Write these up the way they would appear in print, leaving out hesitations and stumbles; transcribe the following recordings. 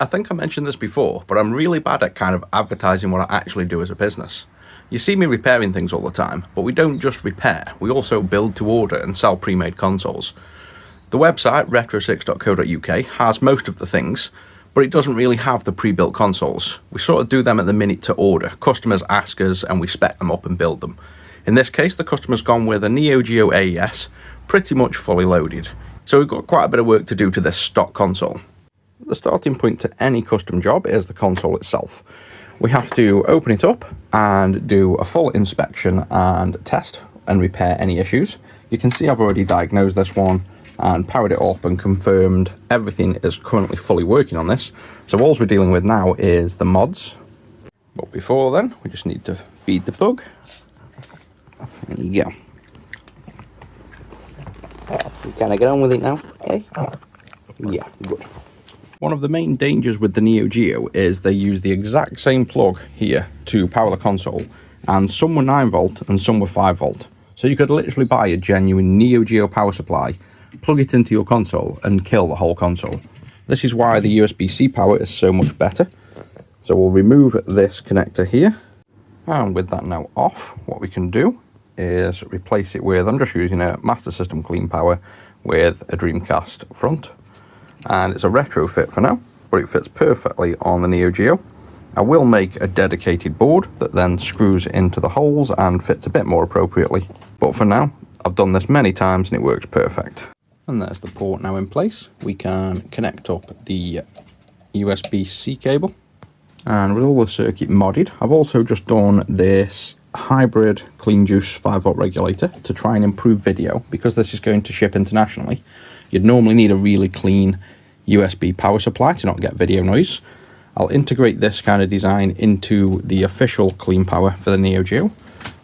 I think I mentioned this before, but I'm really bad at kind of advertising what I actually do as a business. You see me repairing things all the time, but we don't just repair, we also build to order and sell pre-made consoles. The website, retro6.co.uk, has most of the things, but it doesn't really have the pre-built consoles. We sort of do them at the minute to order. Customers ask us and we spec them up and build them. In this case, the customer's gone with a Neo Geo AES, pretty much fully loaded. So we've got quite a bit of work to do to this stock console. The starting point to any custom job is the console itself. We have to open it up and do a full inspection and test and repair any issues. You can see I've already diagnosed this one and powered it up and confirmed everything is currently fully working on this. So all we're dealing with now is the mods. But before then, we just need to feed the plug. There you go. Can I get on with it now? Okay. Yeah, good. One of the main dangers with the Neo Geo is they use the exact same plug here to power the console, and some were 9 volt and some were 5 volt. So you could literally buy a genuine Neo Geo power supply, plug it into your console and kill the whole console. This is why the USBC Power is so much better. So we'll remove this connector here, and with that now off, what we can do is replace it with, I'm just using a Master System Clean Power with a Dreamcast front. And it's a retrofit for now, but it fits perfectly on the Neo Geo. I will make a dedicated board that then screws into the holes and fits a bit more appropriately. But for now, I've done this many times and it works perfect. And there's the port now in place. We can connect up the USB-C cable. And with all the circuit modded, I've also just done this hybrid clean juice 5 volt regulator to try and improve video, because this is going to ship internationally. You'd normally need a really clean USB power supply to not get video noise. I'll integrate this kind of design into the official clean power for the Neo Geo.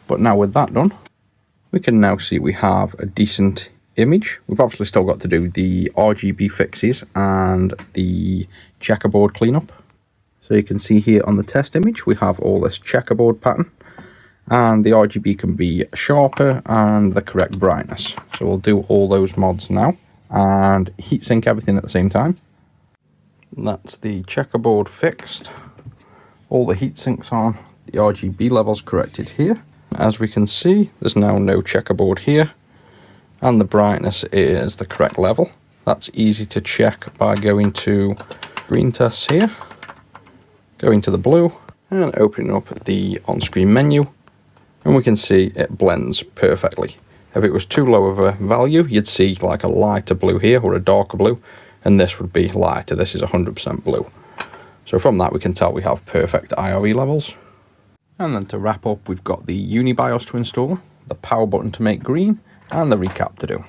But now with that done, we can now see we have a decent image. We've obviously still got to do the RGB fixes and the checkerboard cleanup. So you can see here on the test image, we have all this checkerboard pattern, and the RGB can be sharper and the correct brightness. So we'll do all those mods now and heatsink everything at the same time. That's the checkerboard fixed, all the heatsinks on, the RGB levels corrected here. As we can see, there's now no checkerboard here, and the brightness is the correct level. That's easy to check by going to green tests here, going to the blue, and opening up the on-screen menu, and we can see it blends perfectly. If it was too low of a value, you'd see like a lighter blue here or a darker blue, and this would be lighter. This is 100% blue. So from that we can tell we have perfect IRE levels. And then to wrap up, we've got the UniBIOS to install, the power button to make green, and the recap to do.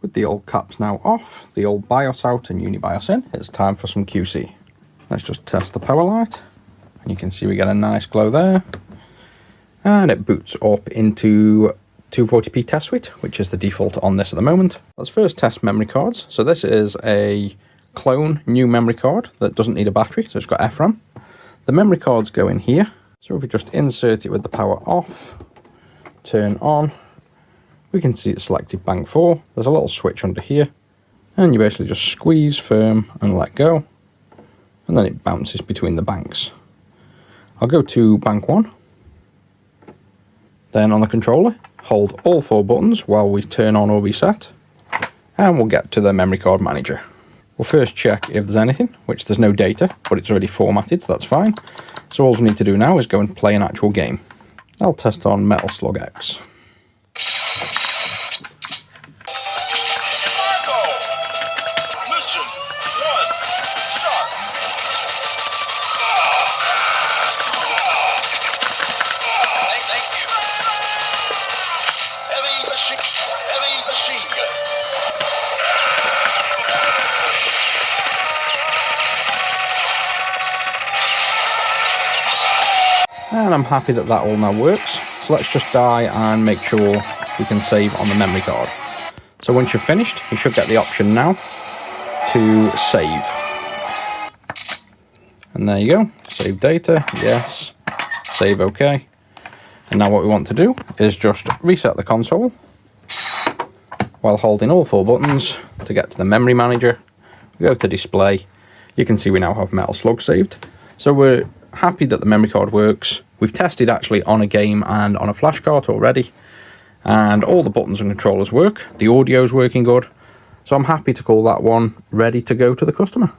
With the old caps now off, the old BIOS out and UniBIOS in, it's time for some QC. Let's just test the power light, and you can see we get a nice glow there. And it boots up into 240p test suite, which is the default on this at the moment. Let's first test memory cards. So this is a clone new memory card that doesn't need a battery, so it's got FRAM. The memory cards go in here. So if we just insert it with the power off, turn on, we can see it's selected bank 4. There's a little switch under here, and you basically just squeeze firm and let go, and then it bounces between the banks. I'll go to bank 1. Then on the controller, hold all 4 buttons while we turn on or reset, and we'll get to the memory card manager. We'll first check if there's anything, which there's no data, but it's already formatted, so that's fine. So all we need to do now is go and play an actual game. I'll test on Metal Slug X. And I'm happy that that all now works. So let's just die and make sure we can save on the memory card. So once you're finished, you should get the option now to save. And there you go. Save data, yes. Save OK. And now what we want to do is just reset the console while holding all 4 buttons to get to the memory manager. We go to display, You can see we now have Metal Slug saved. So we're happy that the memory card works. We've tested actually on a game and on a flash cart already, and all the buttons and controllers work. The audio's working good. So I'm happy to call that one ready to go to the customer.